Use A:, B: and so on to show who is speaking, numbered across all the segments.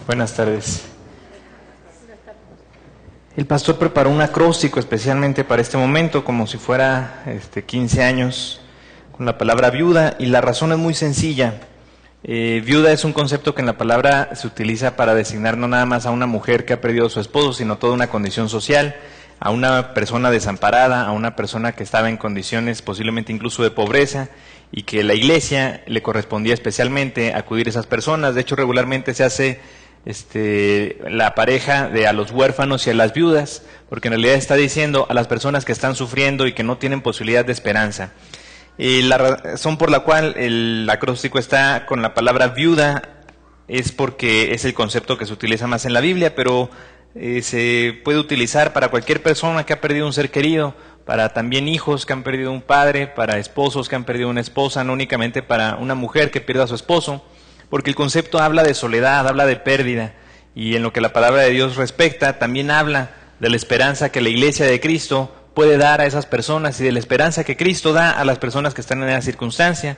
A: Buenas tardes. El pastor preparó un acróstico especialmente para este momento, como si fuera 15 años, con la palabra viuda, y la razón es muy sencilla. Viuda es un concepto que en la palabra se utiliza para designar no nada más a una mujer que ha perdido a su esposo, sino toda una condición social, a una persona desamparada, a una persona que estaba en condiciones posiblemente incluso de pobreza, y que la iglesia le correspondía especialmente acudir a esas personas. De hecho, regularmente se hace la pareja de a los huérfanos y a las viudas, porque en realidad está diciendo a las personas que están sufriendo y que no tienen posibilidad de esperanza. Y la razón por la cual el acróstico está con la palabra viuda es porque es el concepto que se utiliza más en la Biblia, pero se puede utilizar para cualquier persona que ha perdido un ser querido, para también hijos que han perdido un padre, para esposos que han perdido una esposa, no únicamente para una mujer que pierda a su esposo, porque el concepto habla de soledad, habla de pérdida, y en lo que la palabra de Dios respecta, también habla de la esperanza que la iglesia de Cristo puede dar a esas personas y de la esperanza que Cristo da a las personas que están en esa circunstancia.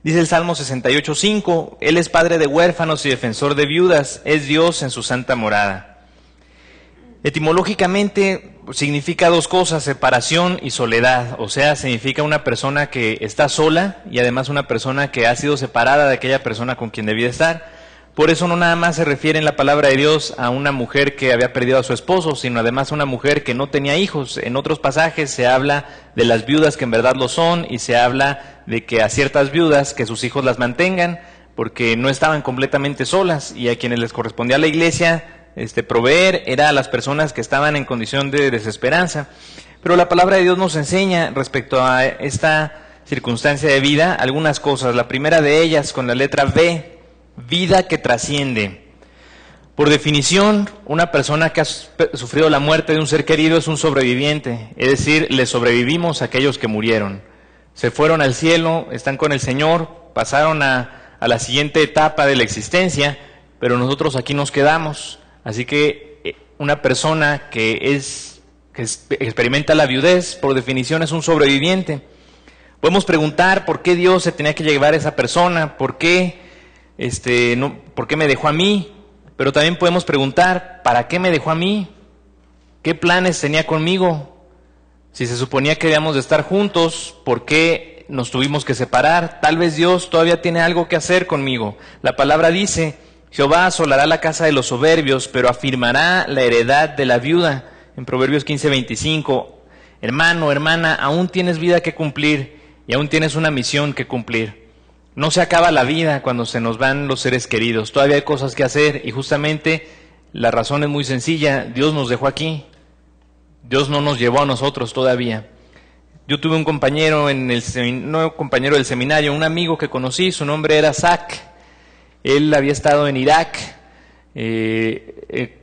A: Dice el Salmo 68:5, Él es padre de huérfanos y defensor de viudas, es Dios en su santa morada. Etimológicamente significa dos cosas, separación y soledad, o sea, significa una persona que está sola y además una persona que ha sido separada de aquella persona con quien debía estar. Por eso no nada más se refiere en la palabra de Dios a una mujer que había perdido a su esposo, sino además a una mujer que no tenía hijos. En otros pasajes se habla de las viudas que en verdad lo son, y se habla de que a ciertas viudas que sus hijos las mantengan, porque no estaban completamente solas, y a quienes les correspondía a la iglesia proveer era a las personas que estaban en condición de desesperanza. Pero la palabra de Dios nos enseña respecto a esta circunstancia de vida algunas cosas. La primera de ellas, con la letra V, vida que trasciende. Por definición, una persona que ha sufrido la muerte de un ser querido es un sobreviviente, es decir, le sobrevivimos a aquellos que murieron. Se fueron al cielo, están con el Señor, pasaron a la siguiente etapa de la existencia, pero nosotros aquí nos quedamos. Así que una persona que experimenta la viudez, por definición, es un sobreviviente. Podemos preguntar por qué Dios se tenía que llevar a esa persona, por qué me dejó a mí, pero también podemos preguntar, ¿para qué me dejó a mí? ¿Qué planes tenía conmigo? Si se suponía que debíamos de estar juntos, ¿por qué nos tuvimos que separar? Tal vez Dios todavía tiene algo que hacer conmigo. La palabra dice, Jehová asolará la casa de los soberbios, pero afirmará la heredad de la viuda. En Proverbios 15:25, hermano, hermana, aún tienes vida que cumplir y aún tienes una misión que cumplir. No se acaba la vida cuando se nos van los seres queridos, todavía hay cosas que hacer, y justamente la razón es muy sencilla, Dios nos dejó aquí, Dios no nos llevó a nosotros todavía. Yo tuve un compañero no compañero del seminario, un amigo que conocí, su nombre era Zach. Él había estado en Irak,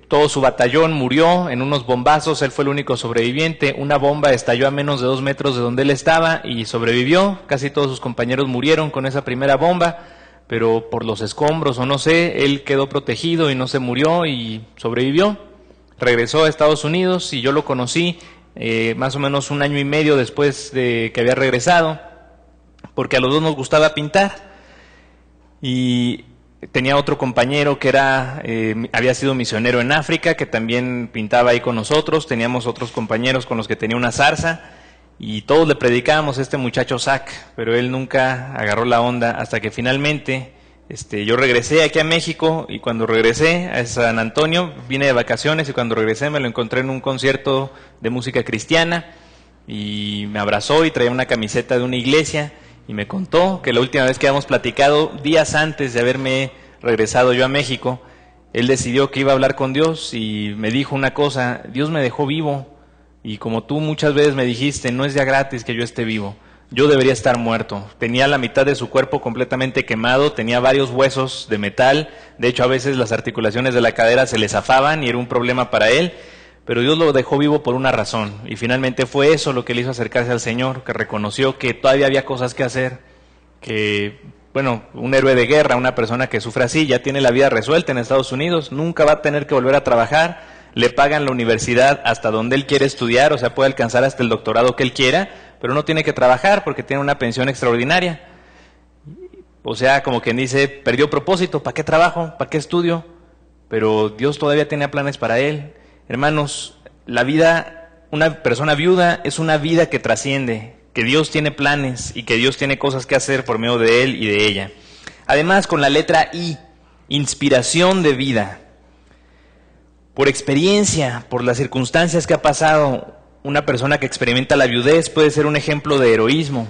A: todo su batallón murió en unos bombazos, él fue el único sobreviviente. Una bomba estalló a menos de 2 metros de donde él estaba y sobrevivió. Casi todos sus compañeros murieron con esa primera bomba, pero por los escombros o no sé, él quedó protegido y no se murió y sobrevivió. Regresó a Estados Unidos y yo lo conocí más o menos 1 año y medio después de que había regresado, porque a los dos nos gustaba pintar. Y tenía otro compañero que había sido misionero en África, que también pintaba ahí con nosotros. Teníamos otros compañeros con los que tenía una zarza, y todos le predicábamos a este muchacho Zach, pero él nunca agarró la onda, hasta que finalmente yo regresé aquí a México, y cuando regresé a San Antonio, vine de vacaciones, y cuando regresé me lo encontré en un concierto de música cristiana, y me abrazó y traía una camiseta de una iglesia, y me contó que la última vez que habíamos platicado, días antes de haberme regresado yo a México, él decidió que iba a hablar con Dios y me dijo una cosa: Dios me dejó vivo, y como tú muchas veces me dijiste, no es ya gratis que yo esté vivo, yo debería estar muerto. Tenía la mitad de su cuerpo completamente quemado, tenía varios huesos de metal, de hecho a veces las articulaciones de la cadera se le zafaban y era un problema para él, pero Dios lo dejó vivo por una razón, y finalmente fue eso lo que le hizo acercarse al Señor, que reconoció que todavía había cosas que hacer, que, un héroe de guerra, una persona que sufre así, ya tiene la vida resuelta en Estados Unidos, nunca va a tener que volver a trabajar, le pagan la universidad hasta donde él quiere estudiar, o sea, puede alcanzar hasta el doctorado que él quiera, pero no tiene que trabajar porque tiene una pensión extraordinaria. O sea, como quien dice, perdió propósito, ¿para qué trabajo? ¿Para qué estudio? pero Dios todavía tenía planes para él. Hermanos, la vida, una persona viuda es una vida que trasciende, que Dios tiene planes y que Dios tiene cosas que hacer por medio de él y de ella. Además, con la letra I, inspiración de vida. Por experiencia, por las circunstancias que ha pasado, una persona que experimenta la viudez puede ser un ejemplo de heroísmo.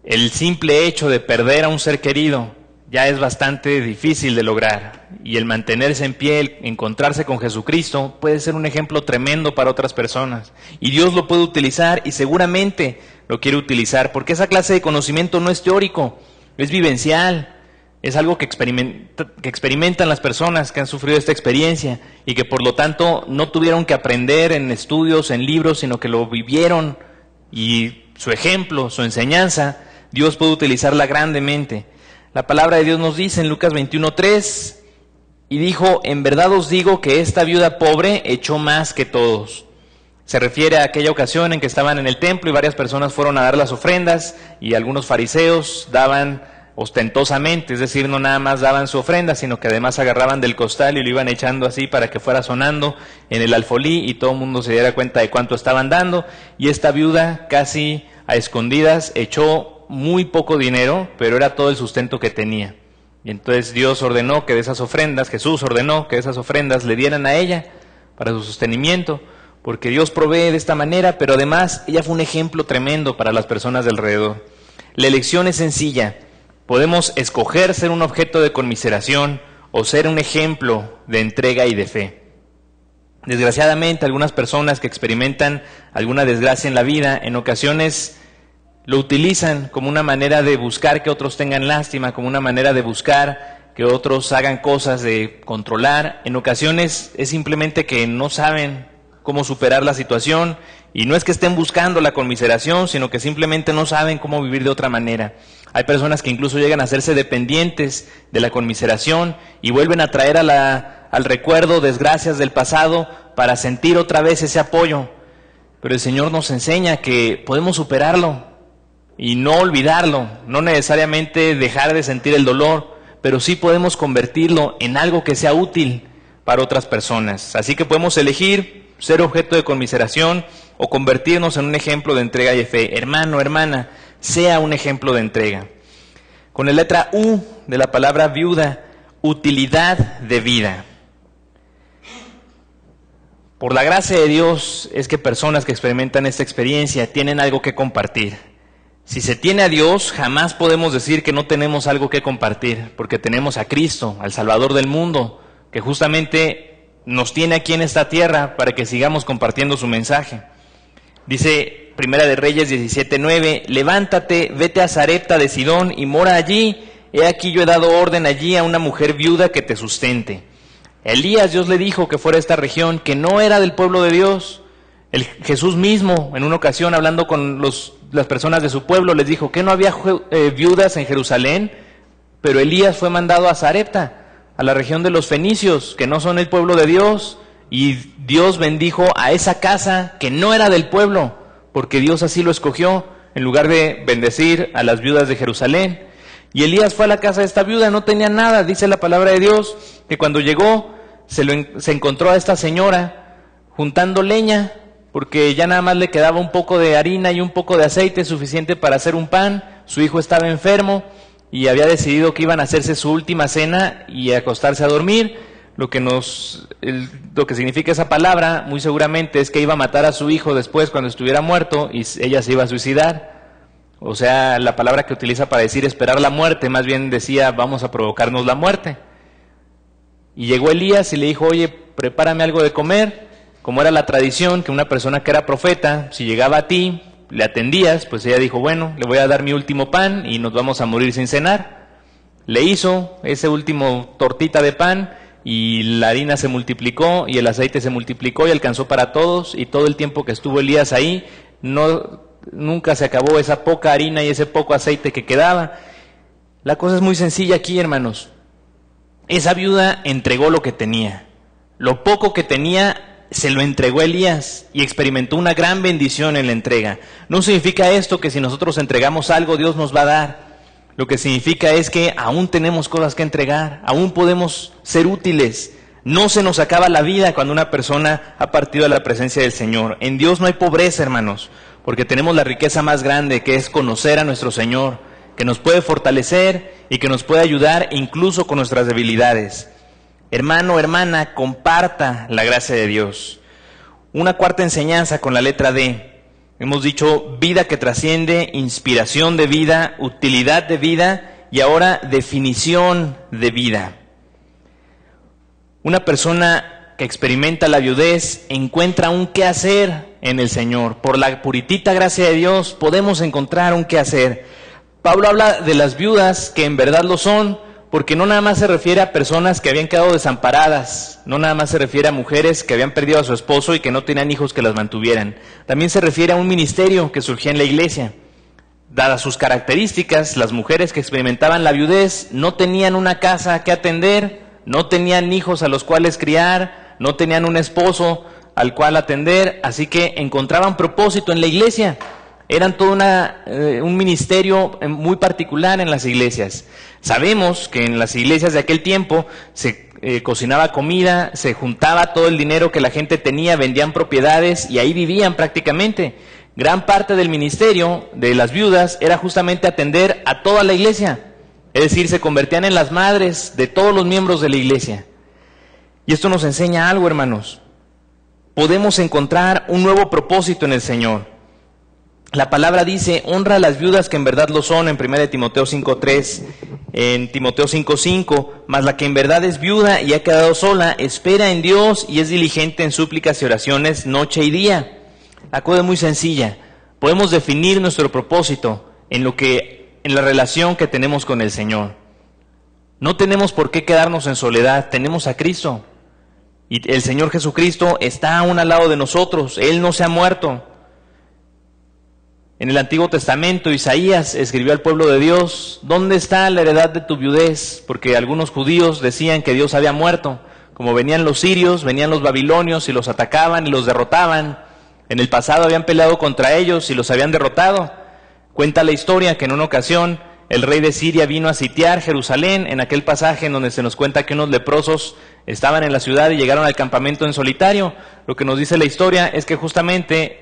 A: El simple hecho de perder a un ser querido ya es bastante difícil de lograr, y el mantenerse en pie, el encontrarse con Jesucristo, puede ser un ejemplo tremendo para otras personas, y Dios lo puede utilizar, y seguramente lo quiere utilizar, porque esa clase de conocimiento no es teórico, es vivencial, es algo que experimentan las personas que han sufrido esta experiencia, y que por lo tanto no tuvieron que aprender en estudios, en libros, sino que lo vivieron, y su ejemplo, su enseñanza, Dios puede utilizarla grandemente. La palabra de Dios nos dice en Lucas 21:3, y dijo, en verdad os digo que esta viuda pobre echó más que todos. Se refiere a aquella ocasión en que estaban en el templo y varias personas fueron a dar las ofrendas, y algunos fariseos daban ostentosamente, es decir, no nada más daban su ofrenda, sino que además agarraban del costal y lo iban echando así para que fuera sonando en el alfolí y todo el mundo se diera cuenta de cuánto estaban dando, y esta viuda casi a escondidas echó muy poco dinero, pero era todo el sustento que tenía. Y entonces Dios ordenó que de esas ofrendas, Jesús ordenó que de esas ofrendas le dieran a ella para su sostenimiento, porque Dios provee de esta manera, pero además ella fue un ejemplo tremendo para las personas de alrededor. La elección es sencilla. Podemos escoger ser un objeto de conmiseración o ser un ejemplo de entrega y de fe. Desgraciadamente, algunas personas que experimentan alguna desgracia en la vida, en ocasiones lo utilizan como una manera de buscar que otros tengan lástima, como una manera de buscar que otros hagan cosas, de controlar. En ocasiones es simplemente que no saben cómo superar la situación, y no es que estén buscando la conmiseración, sino que simplemente no saben cómo vivir de otra manera. Hay personas que incluso llegan a hacerse dependientes de la conmiseración y vuelven a traer al recuerdo desgracias del pasado para sentir otra vez ese apoyo. Pero el Señor nos enseña que podemos superarlo y no olvidarlo, no necesariamente dejar de sentir el dolor, pero sí podemos convertirlo en algo que sea útil para otras personas. Así que podemos elegir ser objeto de conmiseración o convertirnos en un ejemplo de entrega y de fe. Hermano, hermana, sea un ejemplo de entrega. Con la letra U de la palabra viuda, utilidad de vida. Por la gracia de Dios es que personas que experimentan esta experiencia tienen algo que compartir. Si se tiene a Dios, jamás podemos decir que no tenemos algo que compartir, porque tenemos a Cristo, al Salvador del mundo, que justamente nos tiene aquí en esta tierra para que sigamos compartiendo su mensaje. Dice Primera de Reyes 17:9, levántate, vete a Sarepta de Sidón y mora allí, he aquí yo he dado orden allí a una mujer viuda que te sustente. Elías, Dios le dijo que fuera a esta región, que no era del pueblo de Dios. Jesús mismo, en una ocasión, hablando con las personas de su pueblo, les dijo que no había viudas en Jerusalén, pero Elías fue mandado a Sarepta, a la región de los fenicios, que no son el pueblo de Dios, y Dios bendijo a esa casa que no era del pueblo, porque Dios así lo escogió, en lugar de bendecir a las viudas de Jerusalén. Y Elías fue a la casa de esta viuda, no tenía nada, dice la palabra de Dios, que cuando llegó se encontró a esta señora juntando leña, porque ya nada más le quedaba un poco de harina y un poco de aceite suficiente para hacer un pan. Su hijo estaba enfermo y había decidido que iban a hacerse su última cena y acostarse a dormir. Lo que significa esa palabra, muy seguramente, es que iba a matar a su hijo después cuando estuviera muerto y ella se iba a suicidar. O sea, la palabra que utiliza para decir esperar la muerte, más bien decía vamos a provocarnos la muerte. Y llegó Elías y le dijo, oye, prepárame algo de comer. Como era la tradición, que una persona que era profeta, si llegaba a ti, le atendías, pues ella dijo, bueno, le voy a dar mi último pan y nos vamos a morir sin cenar. Le hizo ese último tortita de pan y la harina se multiplicó y el aceite se multiplicó y alcanzó para todos, y todo el tiempo que estuvo Elías ahí, nunca se acabó esa poca harina y ese poco aceite que quedaba. La cosa es muy sencilla aquí, hermanos. Esa viuda entregó lo que tenía. Lo poco que tenía se lo entregó a Elías y experimentó una gran bendición en la entrega. No significa esto que si nosotros entregamos algo, Dios nos va a dar. Lo que significa es que aún tenemos cosas que entregar, aún podemos ser útiles. No se nos acaba la vida cuando una persona ha partido a la presencia del Señor. En Dios no hay pobreza, hermanos, porque tenemos la riqueza más grande, que es conocer a nuestro Señor, que nos puede fortalecer y que nos puede ayudar incluso con nuestras debilidades. Hermano, hermana, comparta la gracia de Dios. Una cuarta enseñanza con la letra D. Hemos dicho vida que trasciende, inspiración de vida, utilidad de vida y ahora definición de vida. Una persona que experimenta la viudez encuentra un qué hacer en el Señor. Por la puritita gracia de Dios podemos encontrar un qué hacer. Pablo habla de las viudas que en verdad lo son, porque no nada más se refiere a personas que habían quedado desamparadas, no nada más se refiere a mujeres que habían perdido a su esposo y que no tenían hijos que las mantuvieran. También se refiere a un ministerio que surgía en la iglesia. Dadas sus características, las mujeres que experimentaban la viudez no tenían una casa que atender, no tenían hijos a los cuales criar, no tenían un esposo al cual atender, así que encontraban propósito en la iglesia. Eran todo un ministerio muy particular en las iglesias. Sabemos que en las iglesias de aquel tiempo se cocinaba comida, se juntaba todo el dinero que la gente tenía, vendían propiedades y ahí vivían prácticamente. Gran parte del ministerio de las viudas era justamente atender a toda la iglesia. Es decir, se convertían en las madres de todos los miembros de la iglesia. Y esto nos enseña algo, hermanos. Podemos encontrar un nuevo propósito en el Señor. La palabra dice, honra a las viudas que en verdad lo son, en 1 Timoteo 5:3, en Timoteo 5:5, mas la que en verdad es viuda y ha quedado sola, espera en Dios y es diligente en súplicas y oraciones noche y día. La cosa es muy sencilla. Podemos definir nuestro propósito en la relación que tenemos con el Señor. No tenemos por qué quedarnos en soledad, tenemos a Cristo. Y el Señor Jesucristo está aún al lado de nosotros, Él no se ha muerto. En el Antiguo Testamento, Isaías escribió al pueblo de Dios, ¿dónde está la heredad de tu viudez? Porque algunos judíos decían que Dios había muerto. Como venían los sirios, venían los babilonios y los atacaban y los derrotaban. En el pasado habían peleado contra ellos y los habían derrotado. Cuenta la historia que en una ocasión el rey de Siria vino a sitiar Jerusalén, en aquel pasaje en donde se nos cuenta que unos leprosos estaban en la ciudad y llegaron al campamento en solitario. Lo que nos dice la historia es que justamente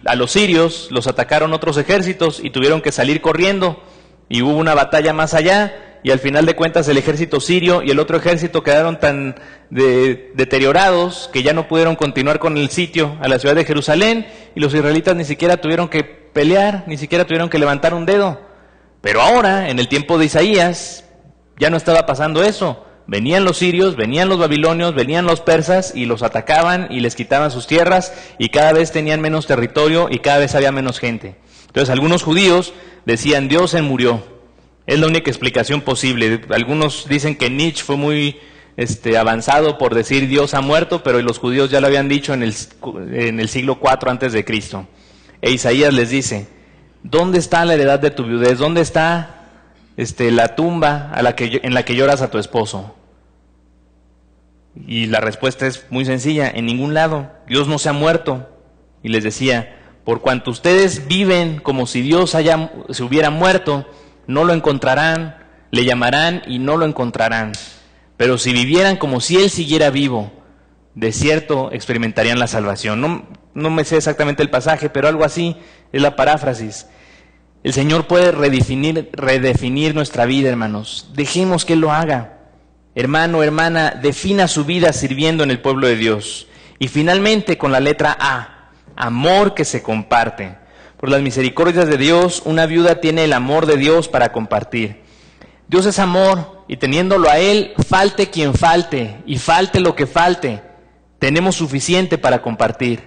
A: a los sirios los atacaron otros ejércitos y tuvieron que salir corriendo y hubo una batalla más allá y al final de cuentas el ejército sirio y el otro ejército quedaron tan deteriorados que ya no pudieron continuar con el sitio a la ciudad de Jerusalén y los israelitas ni siquiera tuvieron que pelear, ni siquiera tuvieron que levantar un dedo. Pero ahora, en el tiempo de Isaías, ya no estaba pasando eso. Venían los sirios, venían los babilonios, venían los persas y los atacaban y les quitaban sus tierras y cada vez tenían menos territorio y cada vez había menos gente. Entonces algunos judíos decían, Dios se murió. Es la única explicación posible. Algunos dicen que Nietzsche fue muy avanzado por decir Dios ha muerto, pero los judíos ya lo habían dicho en el siglo IV antes de Cristo. E Isaías les dice, ¿dónde está la heredad de tu viudez? ¿Dónde está la tumba en la que lloras a tu esposo? Y la respuesta es muy sencilla, en ningún lado. Dios no se ha muerto. Y les decía, por cuanto ustedes viven como si Dios se hubiera muerto, no lo encontrarán, le llamarán y no lo encontrarán. Pero si vivieran como si Él siguiera vivo, de cierto experimentarían la salvación. No me sé exactamente el pasaje, pero algo así es la paráfrasis. El Señor puede redefinir nuestra vida, hermanos. Dejemos que Él lo haga. Hermano, hermana, defina su vida sirviendo en el pueblo de Dios. Y finalmente, con la letra A, amor que se comparte. Por las misericordias de Dios, una viuda tiene el amor de Dios para compartir. Dios es amor, y teniéndolo a Él, falte quien falte, y falte lo que falte, tenemos suficiente para compartir.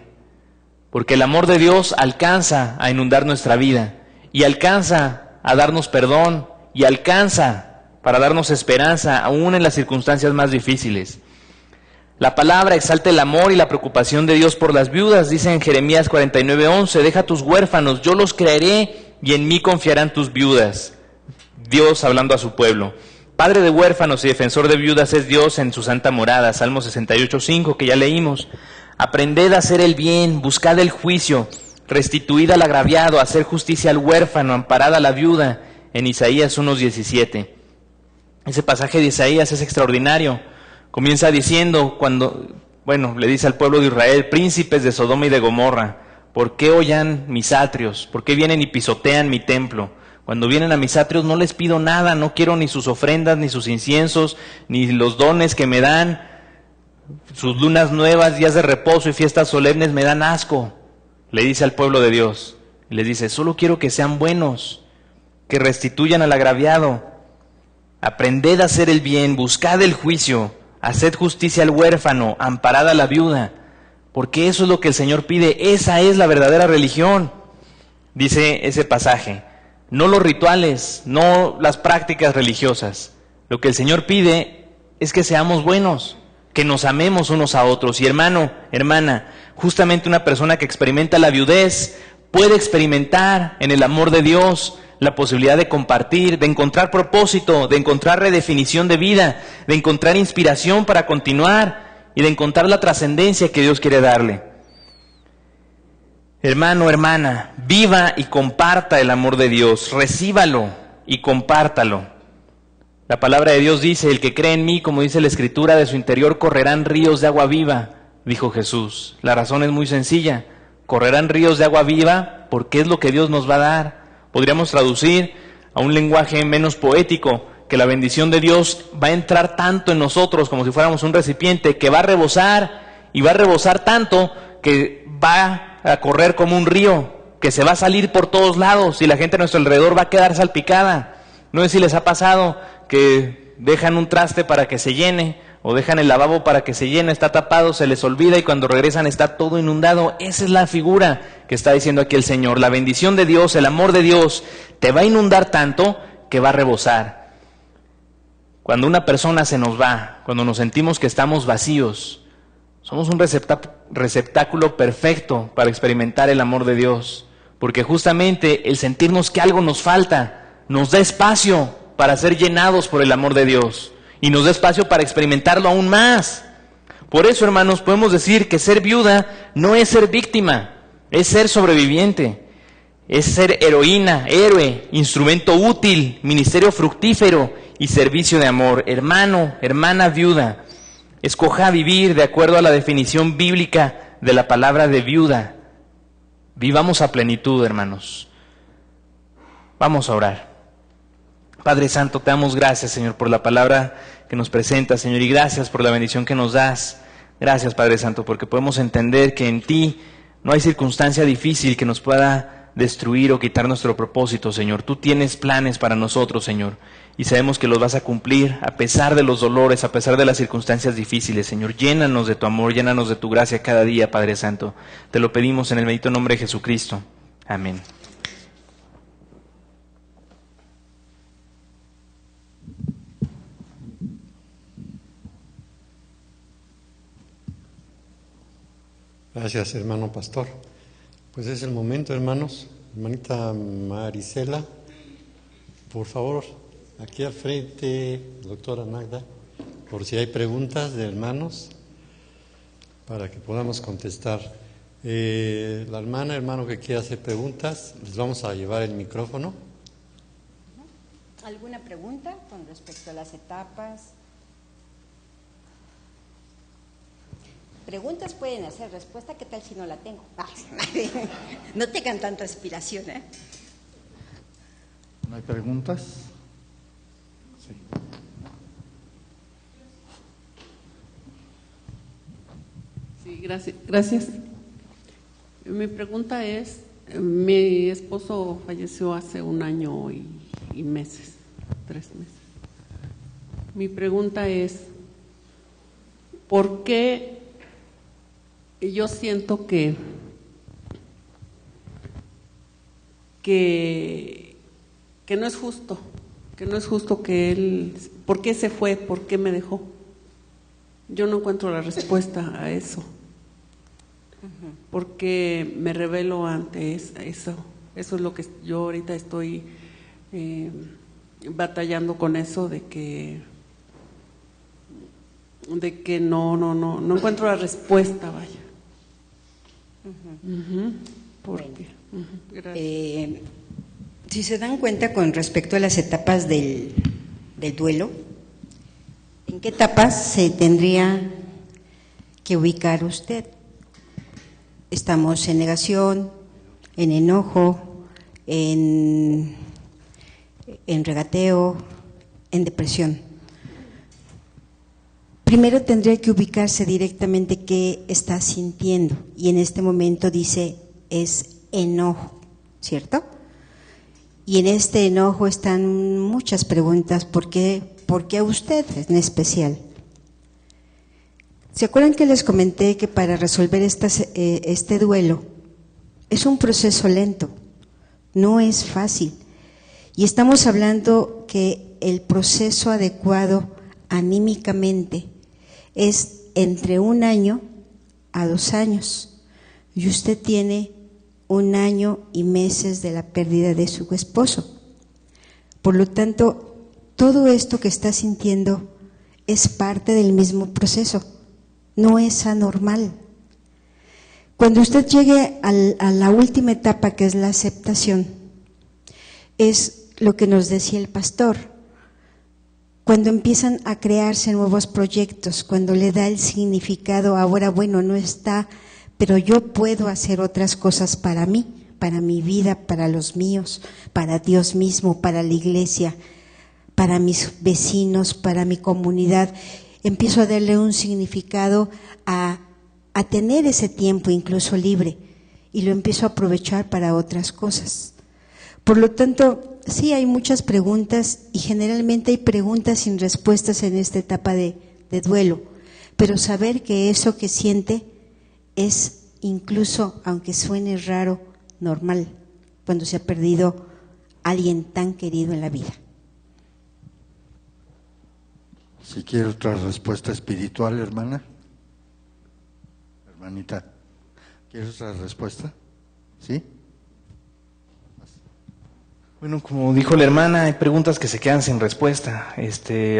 A: Porque el amor de Dios alcanza a inundar nuestra vida. Y alcanza a darnos perdón, y alcanza para darnos esperanza, aún en las circunstancias más difíciles. La palabra exalta el amor y la preocupación de Dios por las viudas, dice en Jeremías 49:11, deja a tus huérfanos, yo los crearé, y en mí confiarán tus viudas. Dios hablando a su pueblo. Padre de huérfanos y defensor de viudas es Dios en su santa morada, Salmo 68:5, que ya leímos. Aprended a hacer el bien, buscad el juicio, restituid al agraviado, hacer justicia al huérfano, amparad a la viuda, en Isaías 1:17. Ese pasaje de Isaías es extraordinario. Comienza diciendo le dice al pueblo de Israel: príncipes de Sodoma y de Gomorra, ¿por qué hollan mis atrios? ¿Por qué vienen y pisotean mi templo? Cuando vienen a mis atrios no les pido nada, no quiero ni sus ofrendas, ni sus inciensos, ni los dones que me dan. Sus lunas nuevas, días de reposo y fiestas solemnes me dan asco, le dice al pueblo de Dios. Y les dice: solo quiero que sean buenos, que restituyan al agraviado. Aprended a hacer el bien, buscad el juicio, haced justicia al huérfano, amparad a la viuda, porque eso es lo que el Señor pide. Esa es la verdadera religión, dice ese pasaje. No los rituales, no las prácticas religiosas. Lo que el Señor pide es que seamos buenos, que nos amemos unos a otros. Y hermano, hermana, justamente una persona que experimenta la viudez puede experimentar en el amor de Dios la posibilidad de compartir, de encontrar propósito, de encontrar redefinición de vida, de encontrar inspiración para continuar y de encontrar la trascendencia que Dios quiere darle. Hermano, hermana, viva y comparta el amor de Dios, recíbalo y compártalo. La palabra de Dios dice: el que cree en mí, como dice la Escritura, de su interior correrán ríos de agua viva, dijo Jesús. La razón es muy sencilla: correrán ríos de agua viva porque es lo que Dios nos va a dar. Podríamos traducir a un lenguaje menos poético que la bendición de Dios va a entrar tanto en nosotros como si fuéramos un recipiente, que va a rebosar, y va a rebosar tanto que va a correr como un río, que se va a salir por todos lados y la gente a nuestro alrededor va a quedar salpicada. No sé si les ha pasado que dejan un traste para que se llene, o dejan el lavabo para que se llene, está tapado, se les olvida y cuando regresan está todo inundado. Esa es la figura que está diciendo aquí el Señor. La bendición de Dios, el amor de Dios, te va a inundar tanto que va a rebosar. Cuando una persona se nos va, cuando nos sentimos que estamos vacíos, somos un receptáculo perfecto para experimentar el amor de Dios, porque justamente el sentirnos que algo nos falta nos da espacio para ser llenados por el amor de Dios y nos da espacio para experimentarlo aún más. Por eso, hermanos, podemos decir que ser viuda no es ser víctima, es ser sobreviviente, es ser heroína, héroe, instrumento útil, ministerio fructífero y servicio de amor. Hermano, hermana viuda, escoja vivir de acuerdo a la definición bíblica de la palabra de viuda. Vivamos a plenitud, hermanos. Vamos a orar. Padre Santo, te damos gracias, Señor, por la palabra que nos presentas, Señor, y gracias por la bendición que nos das. Gracias, Padre Santo, porque podemos entender que en ti no hay circunstancia difícil que nos pueda destruir o quitar nuestro propósito, Señor. Tú tienes planes para nosotros, Señor, y sabemos que los vas a cumplir a pesar de los dolores, a pesar de las circunstancias difíciles, Señor. Llénanos de tu amor, llénanos de tu gracia cada día, Padre Santo. Te lo pedimos en el bendito nombre de Jesucristo. Amén.
B: Gracias, hermano pastor. Pues es el momento, hermanos. Hermanita Marisela, por favor, aquí al frente, doctora Magda, por si hay preguntas de hermanos, para que podamos contestar. La hermano que quiera hacer preguntas, les vamos a llevar el micrófono.
C: ¿Alguna pregunta con respecto a las etapas? Preguntas pueden hacer, respuesta, ¿qué tal si no la tengo? No tengan tanta aspiración, ¿eh?
D: ¿No hay preguntas? Sí.
E: Sí, gracias. Mi pregunta es, mi esposo falleció hace 1 año y meses, 3 meses. Mi pregunta es, ¿por qué yo siento que no es justo, que él, ¿por qué se fue? ¿Por qué me dejó? Yo no encuentro la respuesta a eso. Porque me rebelo ante eso. Eso es lo que yo ahorita estoy batallando con eso, de que no encuentro la respuesta, vaya. ¿Por qué? Gracias.
C: Si se dan cuenta con respecto a las etapas del duelo, ¿en qué etapas se tendría que ubicar usted? Estamos en negación, en enojo, en regateo, en depresión. Primero tendría que ubicarse directamente qué está sintiendo, y en este momento dice es enojo, ¿cierto? Y en este enojo están muchas preguntas. ¿Por qué a usted en especial? ¿Se acuerdan que les comenté que para resolver este duelo es un proceso lento? No es fácil. Y estamos hablando que el proceso adecuado anímicamente es entre 1 año a 2 años. Y usted tiene 1 año y meses de la pérdida de su esposo. Por lo tanto, todo esto que está sintiendo es parte del mismo proceso, no es anormal. Cuando usted llegue a la última etapa, que es la aceptación, es lo que nos decía el pastor. Cuando empiezan a crearse nuevos proyectos, cuando le da el significado, ahora bueno, no está, pero yo puedo hacer otras cosas para mí, para mi vida, para los míos, para Dios mismo, para la iglesia, para mis vecinos, para mi comunidad. Empiezo a darle un significado a tener ese tiempo incluso libre, y lo empiezo a aprovechar para otras cosas. Por lo tanto, sí hay muchas preguntas, y generalmente hay preguntas sin respuestas en esta etapa de duelo, pero saber que eso que siente es incluso, aunque suene raro, normal, cuando se ha perdido alguien tan querido en la vida.
D: Si quiere otra respuesta espiritual, hermana. Hermanita, ¿quieres otra respuesta? ¿Sí?
A: Bueno, como dijo la hermana, hay preguntas que se quedan sin respuesta.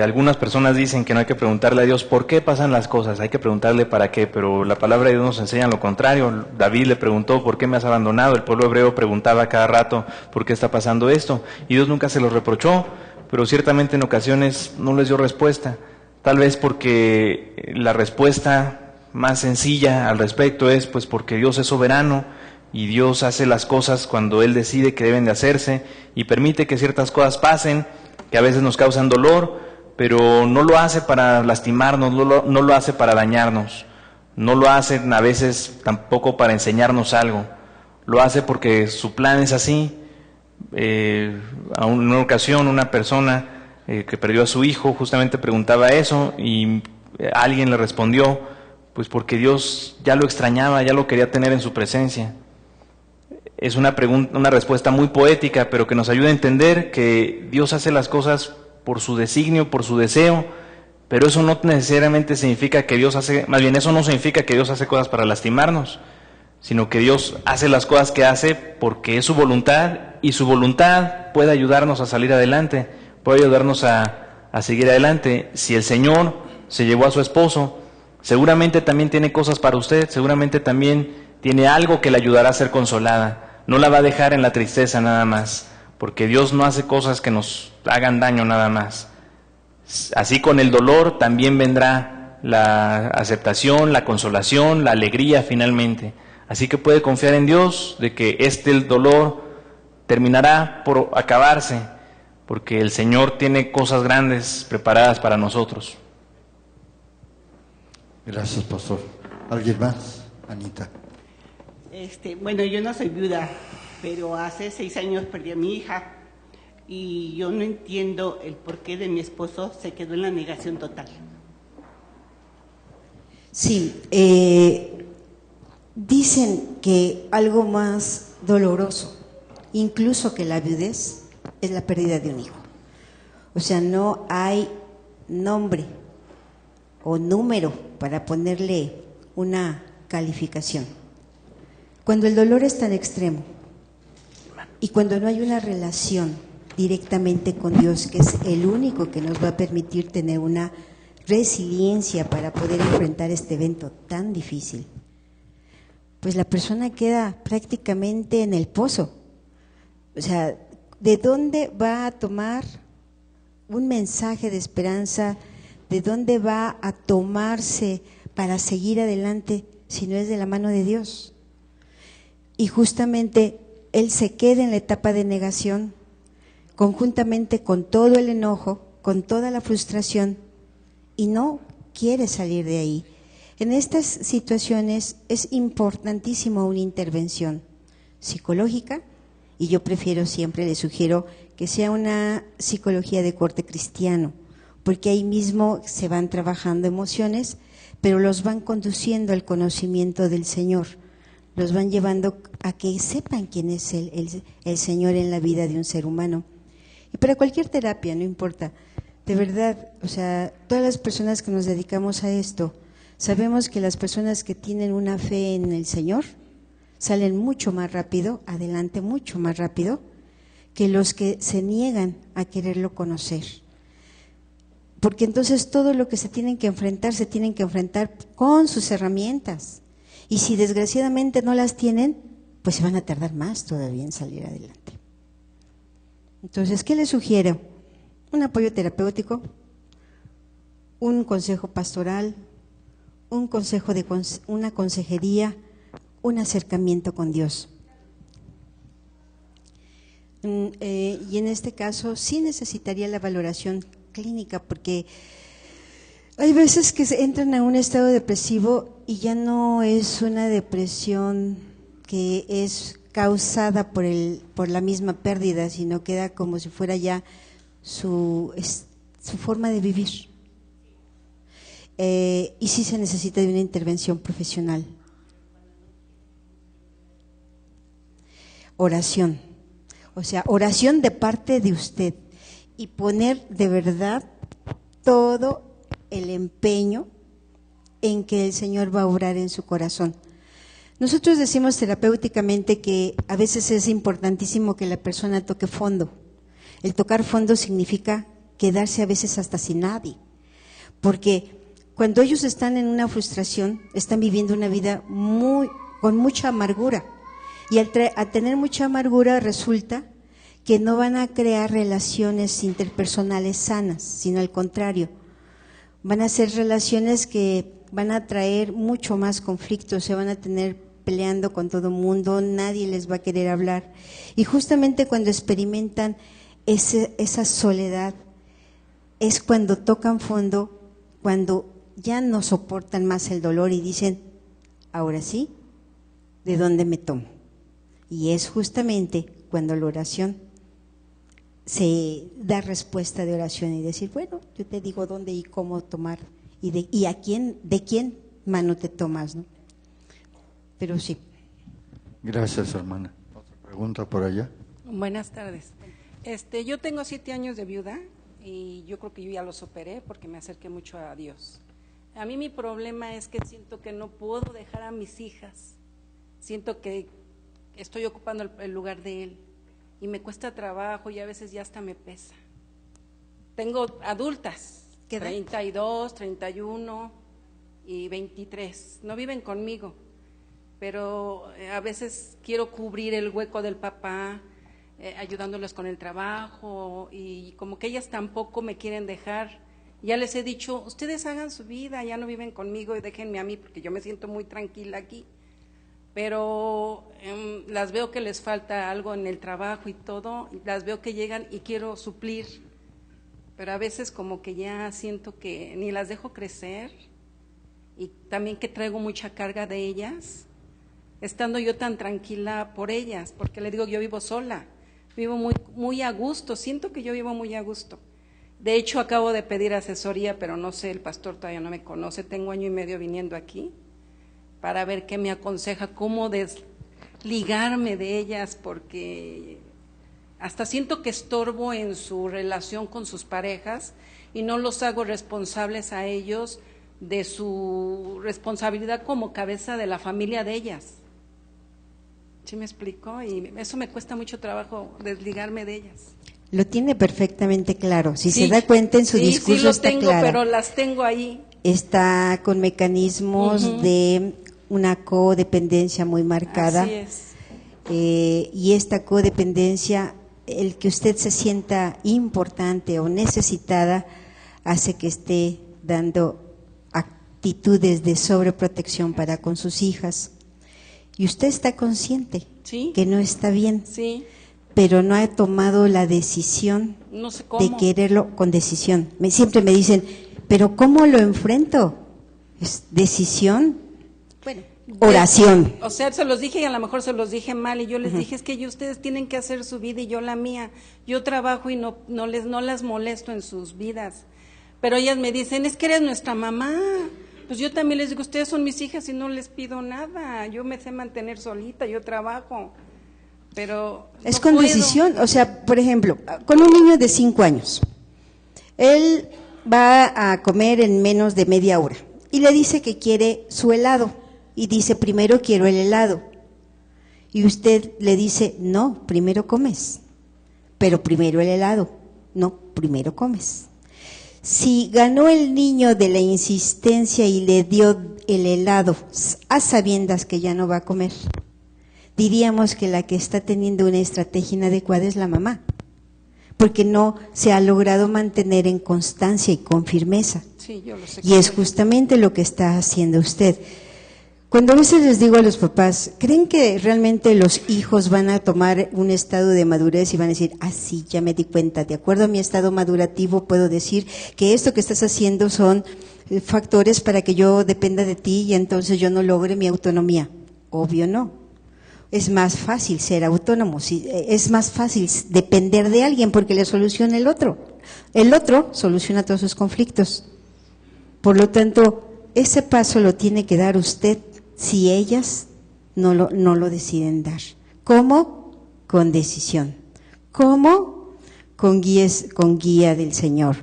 A: Algunas personas dicen que no hay que preguntarle a Dios por qué pasan las cosas, hay que preguntarle para qué, pero la palabra de Dios nos enseña lo contrario. David le preguntó, ¿por qué me has abandonado? El pueblo hebreo preguntaba cada rato, ¿por qué está pasando esto? Y Dios nunca se los reprochó, pero ciertamente en ocasiones no les dio respuesta. Tal vez porque la respuesta más sencilla al respecto es, pues porque Dios es soberano, y Dios hace las cosas cuando Él decide que deben de hacerse, y permite que ciertas cosas pasen, que a veces nos causan dolor, pero no lo hace para lastimarnos, no lo hace para dañarnos, no lo hace a veces tampoco para enseñarnos algo, lo hace porque su plan es así. En una ocasión una persona que perdió a su hijo justamente preguntaba eso, y alguien le respondió, pues porque Dios ya lo extrañaba, ya lo quería tener en su presencia. Es una respuesta muy poética, pero que nos ayuda a entender que Dios hace las cosas por su designio, por su deseo, pero eso no necesariamente significa que Dios hace, más bien eso no significa que Dios hace cosas para lastimarnos, sino que Dios hace las cosas que hace porque es su voluntad, y su voluntad puede ayudarnos a salir adelante, puede ayudarnos a seguir adelante. Si el Señor se llevó a su esposo, seguramente también tiene cosas para usted, seguramente también tiene algo que le ayudará a ser consolada. No la va a dejar en la tristeza nada más, porque Dios no hace cosas que nos hagan daño nada más. Así con el dolor también vendrá la aceptación, la consolación, la alegría finalmente. Así que puede confiar en Dios de que el dolor terminará por acabarse, porque el Señor tiene cosas grandes preparadas para nosotros.
D: Gracias, pastor. ¿Alguien más? Anita.
F: Bueno, yo no soy viuda, pero hace 6 años perdí a mi hija, y yo no entiendo el porqué de mi esposo se quedó en la negación total.
C: Sí, dicen que algo más doloroso, incluso que la viudez, es la pérdida de un hijo. O sea, no hay nombre o número para ponerle una calificación. Cuando el dolor es tan extremo y cuando no hay una relación directamente con Dios, que es el único que nos va a permitir tener una resiliencia para poder enfrentar este evento tan difícil, pues la persona queda prácticamente en el pozo. O sea, ¿de dónde va a tomar un mensaje de esperanza? ¿De dónde va a tomarse para seguir adelante si no es de la mano de Dios? Y justamente él se queda en la etapa de negación, conjuntamente con todo el enojo, con toda la frustración, y no quiere salir de ahí. En estas situaciones es importantísimo una intervención psicológica, y yo prefiero siempre, le sugiero que sea una psicología de corte cristiano, porque ahí mismo se van trabajando emociones, pero los van conduciendo al conocimiento del Señor, los van llevando a que sepan quién es el Señor en la vida de un ser humano. Y para cualquier terapia, no importa, de verdad, o sea, todas las personas que nos dedicamos a esto, sabemos que las personas que tienen una fe en el Señor salen mucho más rápido, adelante mucho más rápido, que los que se niegan a quererlo conocer. Porque entonces todo lo que se tienen que enfrentar con sus herramientas. Y si desgraciadamente no las tienen, pues se van a tardar más todavía en salir adelante. Entonces, ¿qué les sugiero? Un apoyo terapéutico, un consejo pastoral, un consejo una consejería, un acercamiento con Dios. Y en este caso sí necesitaría la valoración clínica, porque hay veces que se entran a un estado depresivo y ya no es una depresión que es causada por la misma pérdida, sino queda como si fuera ya su forma de vivir. Y sí se necesita de una intervención profesional. Oración, o sea, oración de parte de usted, y poner de verdad todo el empeño en que el Señor va a obrar en su corazón. Nosotros decimos terapéuticamente que a veces es importantísimo que la persona toque fondo. El tocar fondo significa quedarse a veces hasta sin nadie, porque cuando ellos están en una frustración, están viviendo una vida con mucha amargura, y al tener mucha amargura resulta que no van a crear relaciones interpersonales sanas, sino al contrario, van a ser relaciones que van a traer mucho más conflictos, se van a tener peleando con todo el mundo, nadie les va a querer hablar. Y justamente cuando experimentan esa soledad, es cuando tocan fondo, cuando ya no soportan más el dolor y dicen, ahora sí, ¿de dónde me tomo? Y es justamente cuando la oración se da respuesta de oración y decir, bueno, yo te digo dónde y cómo tomar y de quién mano te tomas, ¿no? Pero sí.
D: Gracias, hermana. ¿Otra pregunta por allá?
G: Buenas tardes. Yo tengo 7 años de viuda y yo creo que yo ya lo superé porque me acerqué mucho a Dios. A mí mi problema es que siento que no puedo dejar a mis hijas. Siento que estoy ocupando el lugar de Él y me cuesta trabajo y a veces ya hasta me pesa. Tengo adultas, 32, 31 y 23, no viven conmigo, pero a veces quiero cubrir el hueco del papá, ayudándoles con el trabajo, y como que ellas tampoco me quieren dejar. Ya les he dicho, ustedes hagan su vida, ya no viven conmigo y déjenme a mí porque yo me siento muy tranquila aquí. Pero las veo que les falta algo en el trabajo y todo, las veo que llegan y quiero suplir, pero a veces como que ya siento que ni las dejo crecer, y también que traigo mucha carga de ellas, estando yo tan tranquila por ellas, porque le digo, yo vivo sola, vivo muy a gusto, siento que yo vivo muy a gusto. De hecho, acabo de pedir asesoría, pero no sé, el pastor todavía no me conoce, tengo 1 año y medio viniendo aquí, para ver qué me aconseja, cómo desligarme de ellas, porque hasta siento que estorbo en su relación con sus parejas y no los hago responsables a ellos de su responsabilidad como cabeza de la familia de ellas. ¿Sí me explico? Y eso me cuesta mucho trabajo, desligarme de ellas.
C: Lo tiene perfectamente claro, si se da cuenta en su discurso,
G: sí lo
C: está
G: tengo,
C: clara.
G: pero las tengo ahí.
C: Está con mecanismos de una codependencia muy marcada.
G: Así es.
C: Y esta codependencia el que usted se sienta importante o necesitada hace que esté dando actitudes de sobreprotección para con sus hijas. Y usted está consciente
G: Sí.
C: que no está bien,
G: Sí,
C: pero no ha tomado la decisión
G: no sé cómo.
C: de quererlo con decisión. Siempre me dicen, pero ¿cómo lo enfrento? ¿Es decisión? Bueno, oración.
G: O sea, se los dije y a lo mejor se los dije mal y yo les dije, es que ustedes tienen que hacer su vida y yo la mía. Yo trabajo y no las molesto en sus vidas. Pero ellas me dicen, es que eres nuestra mamá. Pues yo también les digo, ustedes son mis hijas y no les pido nada. Yo me sé mantener solita, yo trabajo. Pero
C: Es
G: no
C: con
G: puedo.
C: decisión. O sea, por ejemplo, con un niño de 5 años, él va a comer en menos de media hora y le dice que quiere su helado y dice, primero quiero el helado. Y usted le dice, no, primero comes, pero primero el helado. No, primero comes. Si ganó el niño de la insistencia y le dio el helado a sabiendas que ya no va a comer, diríamos que la que está teniendo una estrategia inadecuada es la mamá, porque no se ha logrado mantener en constancia y con firmeza.
G: Sí, yo lo sé.
C: Y es justamente lo que está haciendo usted. Cuando a veces les digo a los papás, ¿creen que realmente los hijos van a tomar un estado de madurez y van a decir, ah, sí, ya me di cuenta, de acuerdo a mi estado madurativo puedo decir que esto que estás haciendo son factores para que yo dependa de ti y entonces yo no logre mi autonomía? Obvio no. Es más fácil ser autónomo, es más fácil depender de alguien porque le soluciona el otro. El otro soluciona todos sus conflictos. Por lo tanto, ese paso lo tiene que dar usted si ellas no lo deciden dar. ¿Cómo? Con decisión. ¿Cómo? Con guía del Señor.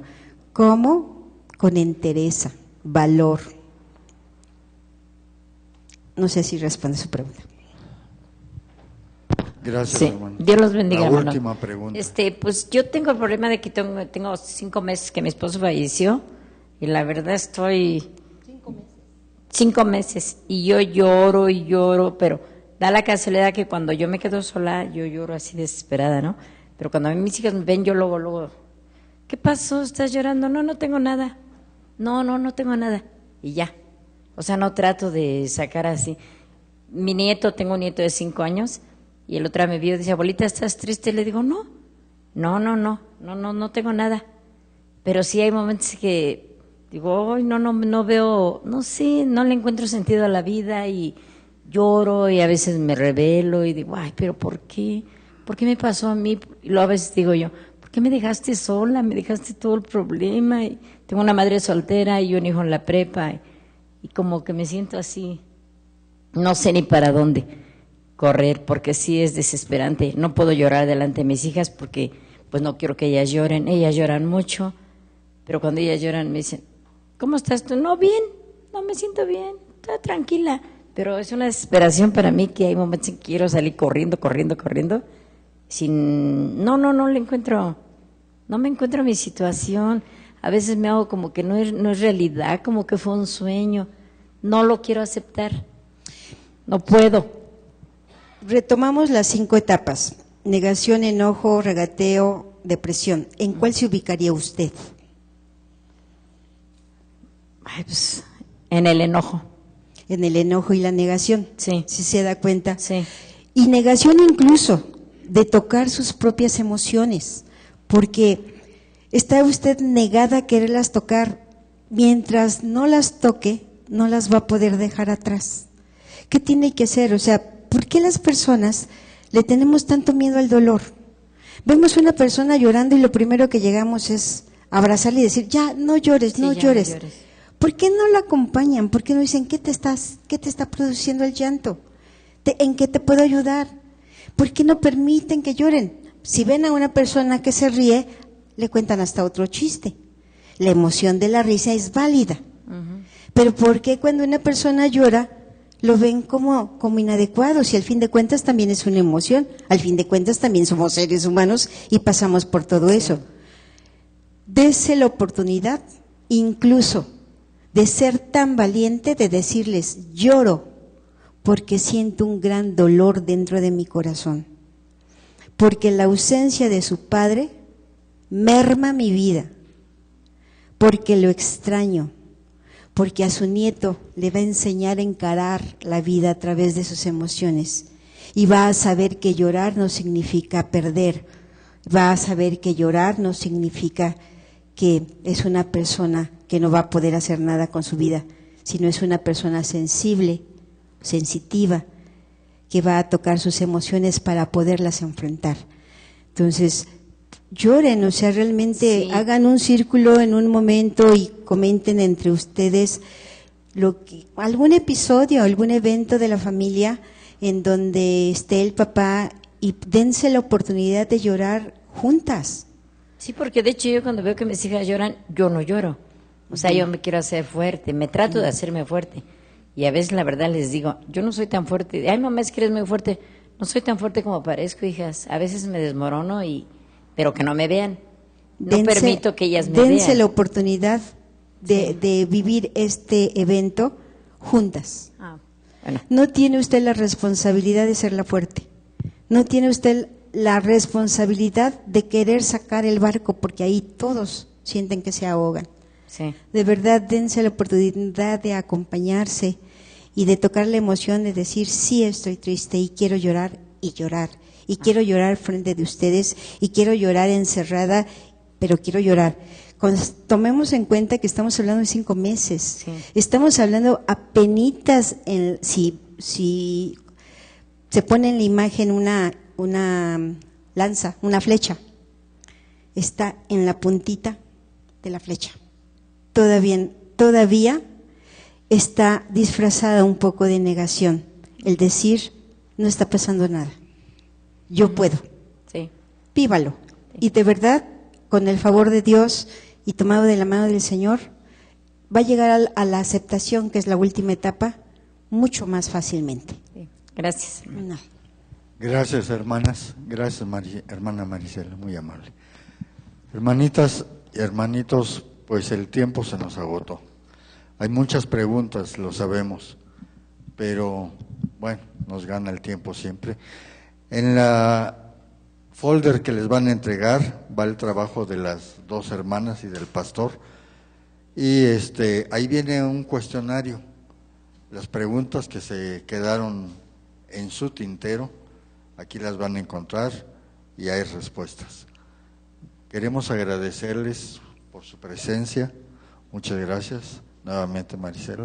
C: ¿Cómo? Con entereza, valor. No sé si responde su pregunta.
D: Gracias,
H: Sí,
D: hermano.
H: Dios los bendiga,
D: La
H: hermano.
D: última pregunta.
H: Pues yo tengo el problema de que tengo 5 meses que mi esposo falleció y la verdad estoy 5 meses y yo lloro y lloro, pero da la casualidad que cuando yo me quedo sola yo lloro así desesperada, ¿no? Pero cuando a mí mis hijas me ven yo luego, ¿qué pasó? ¿Estás llorando? No, no tengo nada. No tengo nada. Y ya. O sea, no trato de sacar así. Tengo un nieto de 5 años. Y el otro me vio y dice, abuelita, ¿estás triste? Le digo, no tengo nada. Pero sí hay momentos que digo, hoy no veo, no sé, no le encuentro sentido a la vida y lloro y a veces me rebelo y digo, ay, pero ¿por qué? ¿Por qué me pasó a mí? Y luego a veces digo yo, ¿por qué me dejaste sola? Me dejaste todo el problema. Y tengo una madre soltera y un hijo en la prepa y como que me siento así, no sé ni para dónde correr, porque sí es desesperante. No puedo llorar delante de mis hijas porque pues no quiero que ellas lloran mucho, pero cuando ellas lloran me dicen, ¿cómo estás tú? No, bien, no me siento bien, estoy tranquila, pero es una desesperación para mí que hay momentos en que quiero salir corriendo, no le encuentro, no me encuentro mi situación, a veces me hago como que no es realidad, como que fue un sueño, no lo quiero aceptar, no puedo.
C: Retomamos las 5 etapas: negación, enojo, regateo, depresión. ¿En cuál se ubicaría usted?
H: Ay, pues, en el enojo.
C: En el enojo y la negación.
H: Sí.
C: ¿Sí se da cuenta?
H: Sí.
C: Y negación incluso de tocar sus propias emociones, porque está usted negada a quererlas tocar. Mientras no las toque, no las va a poder dejar atrás. ¿Qué tiene que hacer? O sea, ¿por qué las personas le tenemos tanto miedo al dolor? Vemos a una persona llorando y lo primero que llegamos es abrazarle y decir, ya, no llores, no llores. ¿Por qué no lo acompañan? ¿Por qué no dicen, qué te está produciendo el llanto? ¿En qué te puedo ayudar? ¿Por qué no permiten que lloren? Si ven a una persona que se ríe, le cuentan hasta otro chiste. La emoción de la risa es válida. Pero ¿por qué cuando una persona llora lo ven como inadecuado? Si al fin de cuentas también es una emoción, al fin de cuentas también somos seres humanos y pasamos por todo eso. Dese la oportunidad, incluso, de ser tan valiente de decirles, lloro porque siento un gran dolor dentro de mi corazón. porque la ausencia de su padre merma mi vida, porque lo extraño, porque a su nieto le va a enseñar a encarar la vida a través de sus emociones y va a saber que llorar no significa perder, va a saber que llorar no significa que es una persona que no va a poder hacer nada con su vida, sino es una persona sensible, sensitiva, que va a tocar sus emociones para poderlas enfrentar. Entonces, lloren, o sea, realmente
H: Sí.
C: hagan un círculo en un momento y comenten entre ustedes algún episodio, algún evento de la familia en donde esté el papá y dense la oportunidad de llorar juntas.
H: Sí, porque de hecho yo cuando veo que mis hijas lloran, yo no lloro. O sea, yo me quiero hacer fuerte, me trato de hacerme fuerte. Y a veces la verdad les digo, yo no soy tan fuerte. Ay, mamá, es que eres muy fuerte. No soy tan fuerte como parezco, hijas. A veces me desmorono, pero que no me vean. No permito que ellas me
C: dense
H: vean.
C: la oportunidad de,
H: Sí.
C: de vivir este evento juntas.
H: Ah, bueno,
C: No tiene usted la responsabilidad de ser la fuerte. No tiene usted la responsabilidad de querer sacar el barco, porque ahí todos sienten que se ahogan.
H: sí.
C: De verdad, dense la oportunidad de acompañarse y de tocar la emoción de decir, sí estoy triste y quiero llorar y llorar. Y quiero llorar frente de ustedes y quiero llorar encerrada, pero quiero llorar. Tomemos en cuenta que estamos hablando de 5 meses.
H: Sí.
C: Estamos hablando apenitas, si se pone en la imagen una lanza, una flecha, está en la puntita de la flecha. Todavía está disfrazada un poco de negación, el decir, no está pasando nada, yo puedo,
H: Sí.
C: vívalo. Y de verdad, con el favor de Dios y tomado de la mano del Señor, va a llegar a la aceptación, que es la última etapa, mucho más fácilmente.
H: Sí. Gracias.
C: No.
D: Gracias, hermanas. Gracias, hermana Marisela, muy amable. Hermanitas y hermanitos, pues el tiempo se nos agotó. Hay muchas preguntas, lo sabemos, pero bueno, nos gana el tiempo siempre. En la folder que les van a entregar va el trabajo de las 2 hermanas y del pastor, y ahí viene un cuestionario, las preguntas que se quedaron en su tintero, aquí las van a encontrar y hay respuestas. Queremos agradecerles por su presencia, muchas gracias nuevamente, Marisela.